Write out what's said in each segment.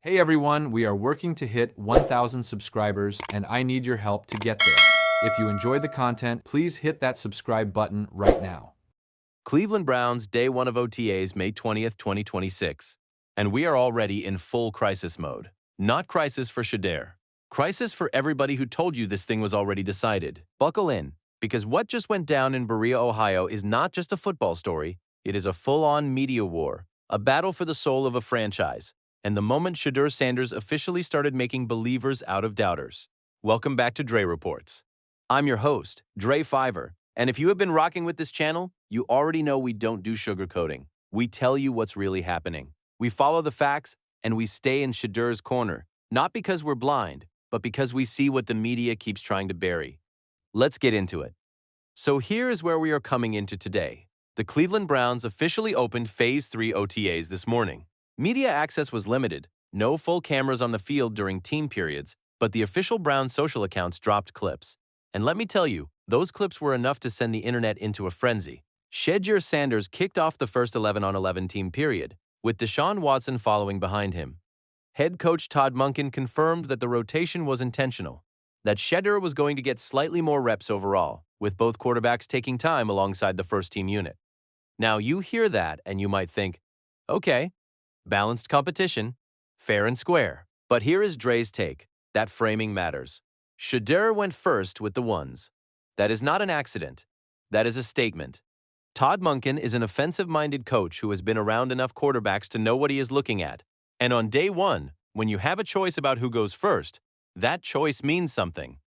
Hey everyone, we are working to hit 1,000 subscribers and I need your help to get there. If you enjoy the content, please hit that subscribe button right now. Cleveland Browns, day one of OTAs, May 20th, 2026. And we are already in full crisis mode. Not crisis for Shedeur. Crisis for everybody who told you this thing was already decided. Buckle in, because what just went down in Berea, Ohio is not just a football story, it is a full-on media war, a battle for the soul of a franchise, and the moment Shedeur Sanders officially started making believers out of doubters. Welcome back to Dre Reports. I'm your host, Dre Fiver, and if you have been rocking with this channel, you already know we don't do sugarcoating. We tell you what's really happening. We follow the facts, and we stay in Shedeur's corner, not because we're blind, but because we see what the media keeps trying to bury. Let's get into it. So here is where we are coming into today. The Cleveland Browns officially opened Phase 3 OTAs this morning. Media access was limited, no full cameras on the field during team periods, but the official Browns social accounts dropped clips. And let me tell you, those clips were enough to send the internet into a frenzy. Shedeur Sanders kicked off the first 11-on-11 team period, with Deshaun Watson following behind him. Head coach Debunking confirmed that the rotation was intentional, that Shedeur was going to get slightly more reps overall, with both quarterbacks taking time alongside the first-team unit. Now, you hear that and you might think, okay, balanced competition, fair and square. But here is Dre's take, that framing matters. Shedeur went first with the ones. That is not an accident. That is a statement. Debunking is an offensive-minded coach who has been around enough quarterbacks to know what he is looking at. And on day one, when you have a choice about who goes first, that choice means something.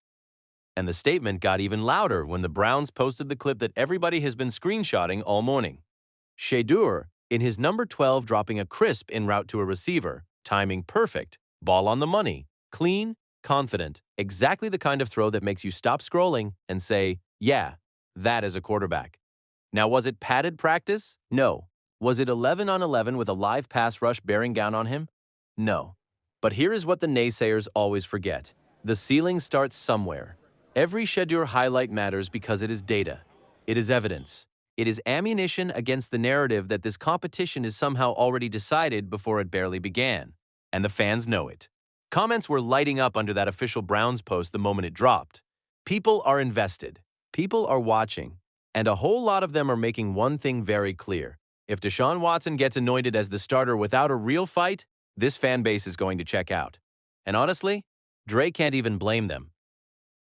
And the statement got even louder when the Browns posted the clip that everybody has been screenshotting all morning. Shedeur, in his number 12, dropping a crisp en route to a receiver, timing perfect, ball on the money, clean, confident, exactly the kind of throw that makes you stop scrolling and say, yeah, that is a quarterback. Now, was it padded practice? No. Was it 11-on-11 with a live pass rush bearing down on him? No. But here is what the naysayers always forget. The ceiling starts somewhere. Every Shedeur highlight matters because it is data. It is evidence. It is ammunition against the narrative that this competition is somehow already decided before it barely began. And the fans know it. Comments were lighting up under that official Browns post the moment it dropped. People are invested. People are watching. And a whole lot of them are making one thing very clear. If Deshaun Watson gets anointed as the starter without a real fight, this fan base is going to check out. And honestly, Dre can't even blame them.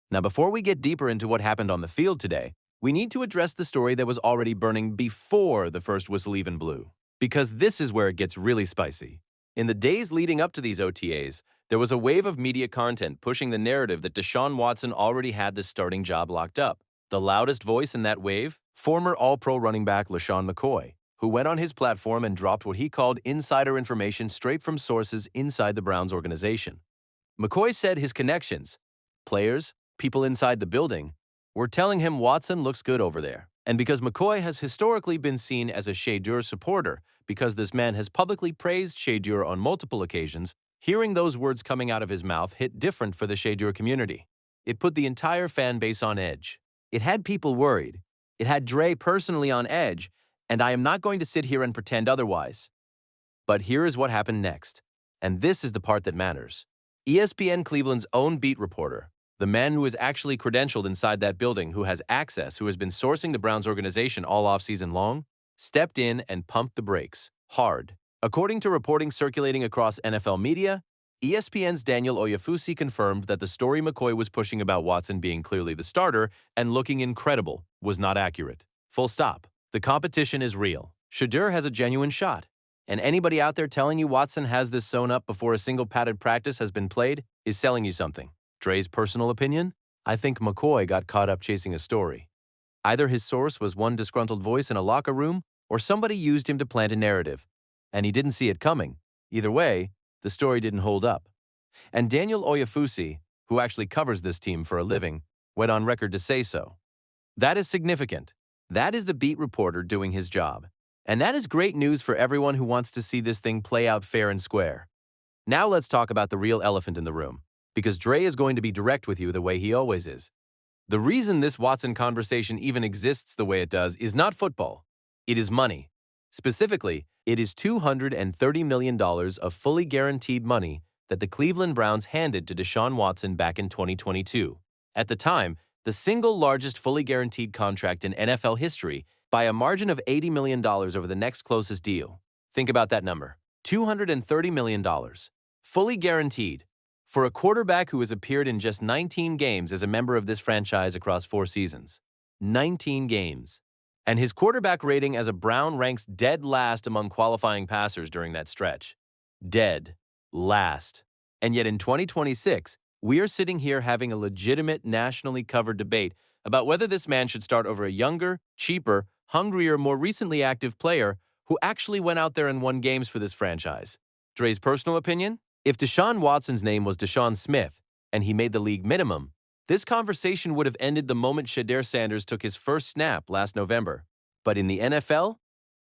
Now, before we get deeper into what happened on the field today, we need to address the story that was already burning before the first whistle even blew. Because this is where it gets really spicy. In the days leading up to these OTAs, there was a wave of media content pushing the narrative that Deshaun Watson already had the starting job locked up. The loudest voice in that wave? Former All-Pro running back LeSean McCoy, who went on his platform and dropped what he called insider information straight from sources inside the Browns organization. McCoy said his connections, players, people inside the building, were telling him Watson looks good over there. And because McCoy has historically been seen as a Shedeur supporter, because this man has publicly praised Shedeur on multiple occasions, hearing those words coming out of his mouth hit different for the Shedeur community. It put the entire fan base on edge. It had people worried. It had Dre personally on edge, and I am not going to sit here and pretend otherwise. But here is what happened next. And this is the part that matters. ESPN Cleveland's own beat reporter, the man who is actually credentialed inside that building, who has access, who has been sourcing the Browns organization all offseason long, stepped in and pumped the brakes, hard. According to reporting circulating across NFL media, ESPN's Daniel Oyefusi confirmed that the story McCoy was pushing about Watson being clearly the starter and looking incredible was not accurate. Full stop. The competition is real. Shedeur has a genuine shot. And anybody out there telling you Watson has this sewn up before a single padded practice has been played is selling you something. Dre's personal opinion? I think McCoy got caught up chasing a story. Either his source was one disgruntled voice in a locker room, or somebody used him to plant a narrative. And he didn't see it coming. Either way, the story didn't hold up. And Daniel Oyefusi, who actually covers this team for a living, went on record to say so. That is significant. That is the beat reporter doing his job. And that is great news for everyone who wants to see this thing play out fair and square. Now let's talk about the real elephant in the room, because Dre is going to be direct with you the way he always is. The reason this Watson conversation even exists the way it does is not football. It is money. Specifically, it is $230 million of fully guaranteed money that the Cleveland Browns handed to Deshaun Watson back in 2022. At the time, the single largest fully guaranteed contract in NFL history by a margin of $80 million over the next closest deal. Think about that number. $230 million. Fully guaranteed. For a quarterback who has appeared in just 19 games as a member of this franchise across 4 seasons. 19 games. And his quarterback rating as a Brown ranks dead last among qualifying passers during that stretch. Dead last. And yet in 2026, we are sitting here having a legitimate nationally covered debate about whether this man should start over a younger, cheaper, hungrier, more recently active player who actually went out there and won games for this franchise. Dre's personal opinion? If Deshaun Watson's name was Deshaun Smith and he made the league minimum, this conversation would have ended the moment Shedeur Sanders took his first snap last November. But in the NFL,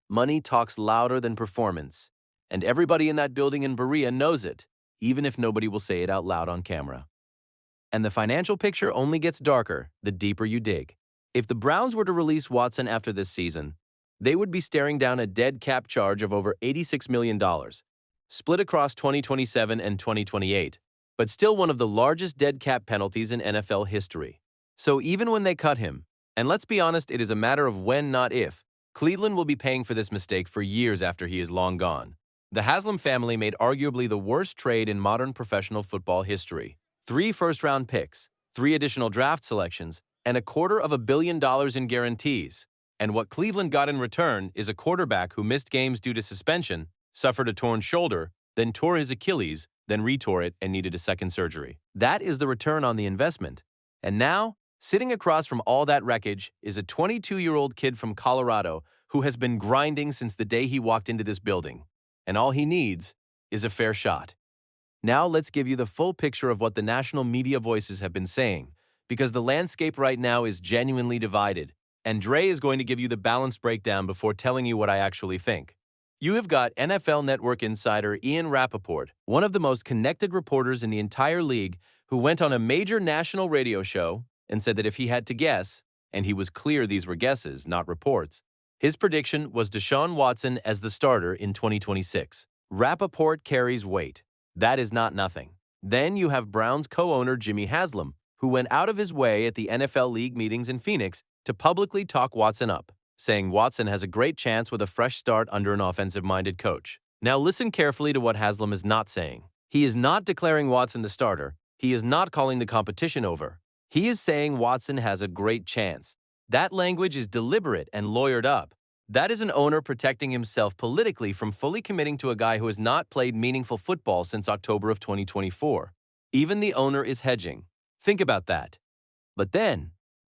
money talks louder than performance. And everybody in that building in Berea knows it, even if nobody will say it out loud on camera. And the financial picture only gets darker the deeper you dig. If the Browns were to release Watson after this season, they would be staring down a dead cap charge of over $86 million, split across 2027 and 2028, but still one of the largest dead cap penalties in NFL history. So even when they cut him, and let's be honest, it is a matter of when, not if, Cleveland will be paying for this mistake for years after he is long gone. The Haslam family made arguably the worst trade in modern professional football history. 3 first-round picks, 3 additional draft selections, and $250 million in guarantees. And what Cleveland got in return is a quarterback who missed games due to suspension, suffered a torn shoulder, then tore his Achilles, then retore it and needed a second surgery. That is the return on the investment. And now, sitting across from all that wreckage is a 22-year-old kid from Colorado who has been grinding since the day he walked into this building. And all he needs is a fair shot. Now let's give you the full picture of what the national media voices have been saying, because the landscape right now is genuinely divided, and Dre is going to give you the balanced breakdown before telling you what I actually think. You have got NFL Network insider Ian Rappaport, one of the most connected reporters in the entire league, who went on a major national radio show and said that if he had to guess, and he was clear these were guesses, not reports, his prediction was Deshaun Watson as the starter in 2026. Rappaport carries weight. That is not nothing. Then you have Browns co-owner Jimmy Haslam, who went out of his way at the NFL League meetings in Phoenix to publicly talk Watson up, saying Watson has a great chance with a fresh start under an offensive-minded coach. Now listen carefully to what Haslam is not saying. He is not declaring Watson the starter. He is not calling the competition over. He is saying Watson has a great chance. That language is deliberate and lawyered up. That is an owner protecting himself politically from fully committing to a guy who has not played meaningful football since October of 2024. Even the owner is hedging. Think about that. But then,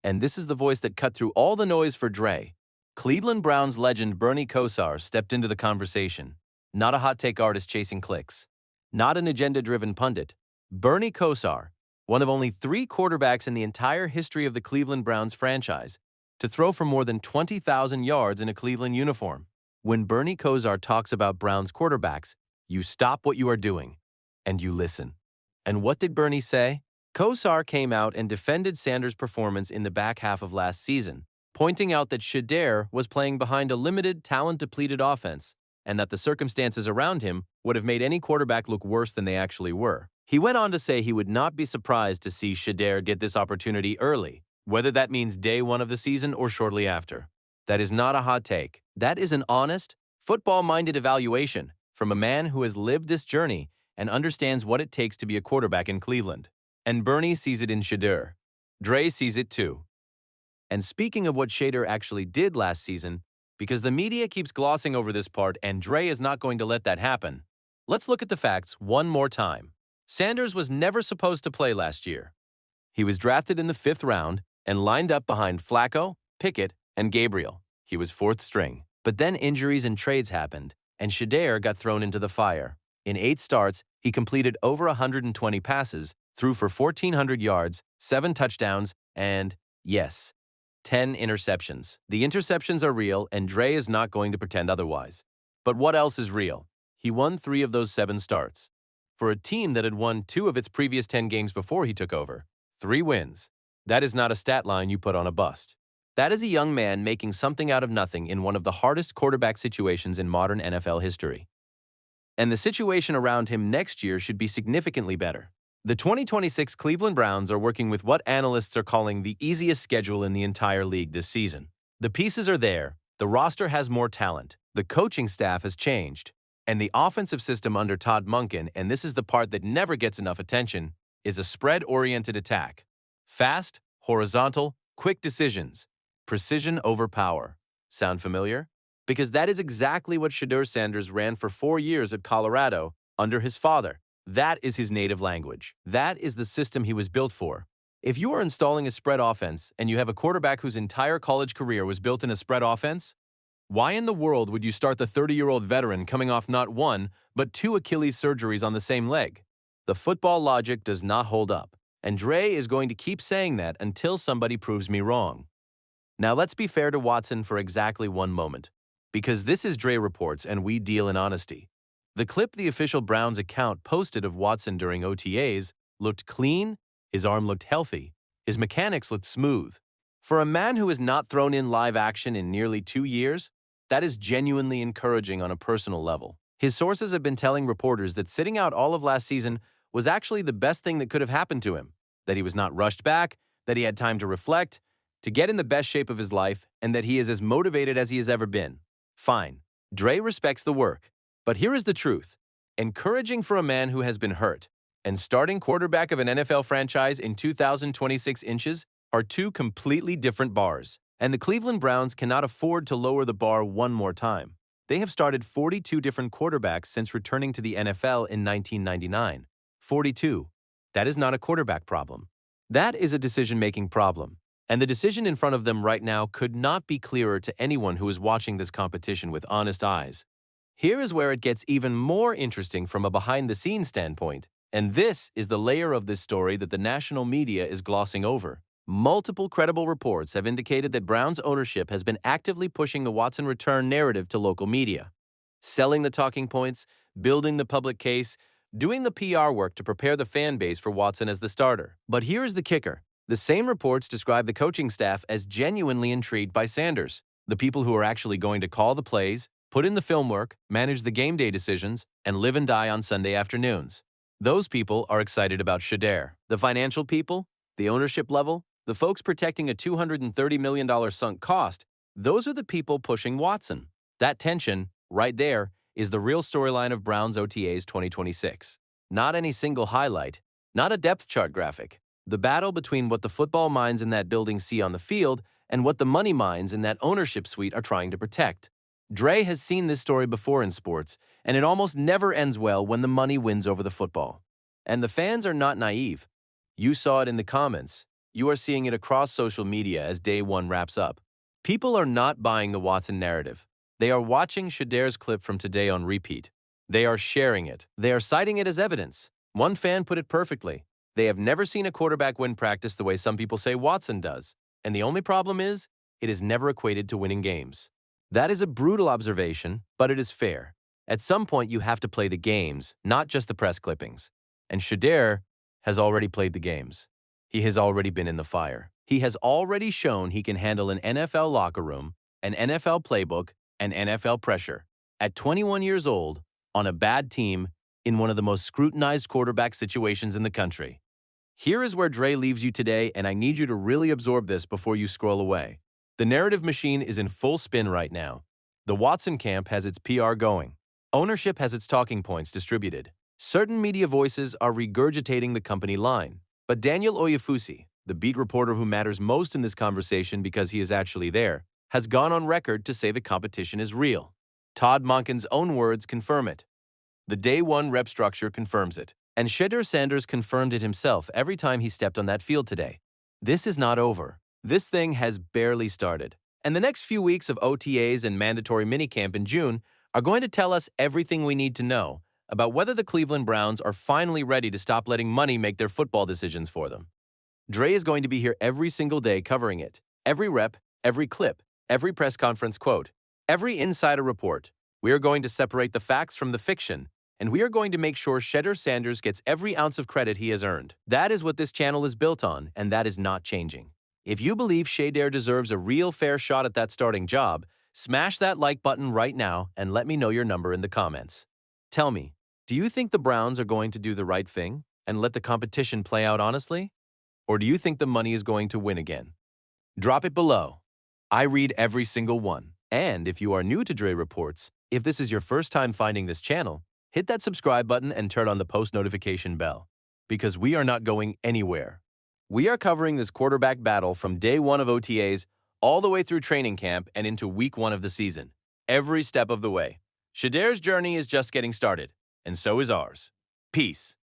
and this is the voice that cut through all the noise for Dre, Cleveland Browns legend Bernie Kosar stepped into the conversation. Not a hot take artist chasing clicks. Not an agenda-driven pundit. Bernie Kosar, one of only 3 quarterbacks in the entire history of the Cleveland Browns franchise, to throw for more than 20,000 yards in a Cleveland uniform. When Bernie Kosar talks about Browns quarterbacks, you stop what you are doing, and you listen. And what did Bernie say? Kosar came out and defended Sanders' performance in the back half of last season, pointing out that Shedeur was playing behind a limited, talent-depleted offense, and that the circumstances around him would have made any quarterback look worse than they actually were. He went on to say he would not be surprised to see Shedeur get this opportunity early, whether that means day 1 of the season or shortly after. That is not a hot take. That is an honest, football-minded evaluation from a man who has lived this journey and understands what it takes to be a quarterback in Cleveland. And Bernie sees it in Shedeur. Dre sees it too. And speaking of what Shedeur actually did last season, because the media keeps glossing over this part and Dre is not going to let that happen, let's look at the facts one more time. Sanders was never supposed to play last year. He was drafted in the 5th round and lined up behind Flacco, Pickett, and Gabriel. He was 4th string. But then injuries and trades happened, and Shedeur got thrown into the fire. In 8 starts, he completed over 120 passes, threw for 1,400 yards, 7 touchdowns, and, yes, 10 interceptions. The interceptions are real, and Dre is not going to pretend otherwise. But what else is real? He won 3 of those 7 starts. For a team that had won 2 of its previous 10 games before he took over, 3 wins. That is not a stat line you put on a bust. That is a young man making something out of nothing in one of the hardest quarterback situations in modern NFL history. and the situation around him next year should be significantly better. The 2026 Cleveland Browns are working with what analysts are calling the easiest schedule in the entire league this season. The pieces are there, the roster has more talent, the coaching staff has changed, and the offensive system under Todd Monken, and this is the part that never gets enough attention, is a spread-oriented attack. Fast, horizontal, quick decisions. Precision over power. Sound familiar? Because that is exactly what Shedeur Sanders ran for 4 years at Colorado under his father. That is his native language. That is the system he was built for. If you are installing a spread offense and you have a quarterback whose entire college career was built in a spread offense, why in the world would you start the 30-year-old veteran coming off not one, but 2 Achilles surgeries on the same leg? The football logic does not hold up, and Dre is going to keep saying that until somebody proves me wrong. Now let's be fair to Watson for exactly one moment, because this is Dre Reports and we deal in honesty. The clip the official Browns account posted of Watson during OTAs looked clean, his arm looked healthy, his mechanics looked smooth. For a man who has not thrown in live action in nearly 2 years, that is genuinely encouraging on a personal level. His sources have been telling reporters that sitting out all of last season was actually the best thing that could have happened to him, that he was not rushed back, that he had time to reflect, to get in the best shape of his life, and that he is as motivated as he has ever been. Fine. Dre respects the work. But here is the truth. Encouraging for a man who has been hurt and starting quarterback of an NFL franchise in 2026 inches are 2 completely different bars. And the Cleveland Browns cannot afford to lower the bar one more time. They have started 42 different quarterbacks since returning to the NFL in 1999. 42. That is not a quarterback problem. That is a decision-making problem. And the decision in front of them right now could not be clearer to anyone who is watching this competition with honest eyes. Here is where it gets even more interesting from a behind-the-scenes standpoint, and this is the layer of this story that the national media is glossing over. Multiple credible reports have indicated that Browns ownership has been actively pushing the Watson return narrative to local media, selling the talking points, building the public case, doing the PR work to prepare the fan base for Watson as the starter. But here is the kicker. The same reports describe the coaching staff as genuinely intrigued by Sanders, the people who are actually going to call the plays, put in the film work, manage the game day decisions, and live and die on Sunday afternoons. Those people are excited about Shedeur. The financial people, the ownership level, the folks protecting a $230 million sunk cost, those are the people pushing Watson. That tension, right there, is the real storyline of Browns OTAs 2026. Not any single highlight, not a depth chart graphic. The battle between what the football minds in that building see on the field and what the money minds in that ownership suite are trying to protect. Dre has seen this story before in sports, and it almost never ends well when the money wins over the football. And the fans are not naive. You saw it in the comments. You are seeing it across social media as day one wraps up. People are not buying the Watson narrative. They are watching Shedeur's clip from today on repeat. They are sharing it. They are citing it as evidence. One fan put it perfectly. They have never seen a quarterback win practice the way some people say Watson does. And the only problem is, it is never equated to winning games. That is a brutal observation, but it is fair. At some point, you have to play the games, not just the press clippings. And Shedeur has already played the games. He has already been in the fire. He has already shown he can handle an NFL locker room, an NFL playbook, and NFL pressure. At 21 years old, on a bad team, in one of the most scrutinized quarterback situations in the country. Here is where Dre leaves you today, and I need you to really absorb this before you scroll away. The narrative machine is in full spin right now. The Watson camp has its PR going. Ownership has its talking points distributed. Certain media voices are regurgitating the company line. But Daniel Oyefusi, the beat reporter who matters most in this conversation because he is actually there, has gone on record to say the competition is real. Todd Monken's own words confirm it. The day one rep structure confirms it. And Shedeur Sanders confirmed it himself every time he stepped on that field today. This is not over. This thing has barely started. And the next few weeks of OTAs and mandatory minicamp in June are going to tell us everything we need to know about whether the Cleveland Browns are finally ready to stop letting money make their football decisions for them. Dre is going to be here every single day covering it. Every rep, every clip, every press conference quote, every insider report. We are going to separate the facts from the fiction, and we are going to make sure Shedeur Sanders gets every ounce of credit he has earned. That is what this channel is built on, and that is not changing. If you believe Shedeur deserves a real fair shot at that starting job, smash that like button right now and let me know your number in the comments. Tell me, do you think the Browns are going to do the right thing and let the competition play out honestly? Or do you think the money is going to win again? Drop it below. I read every single one. And if you are new to Dre Reports, if this is your first time finding this channel, hit that subscribe button and turn on the post notification bell, because we are not going anywhere. We are covering this quarterback battle from day one of OTAs all the way through training camp and into week one of the season, every step of the way. Shedeur's journey is just getting started, and so is ours. Peace.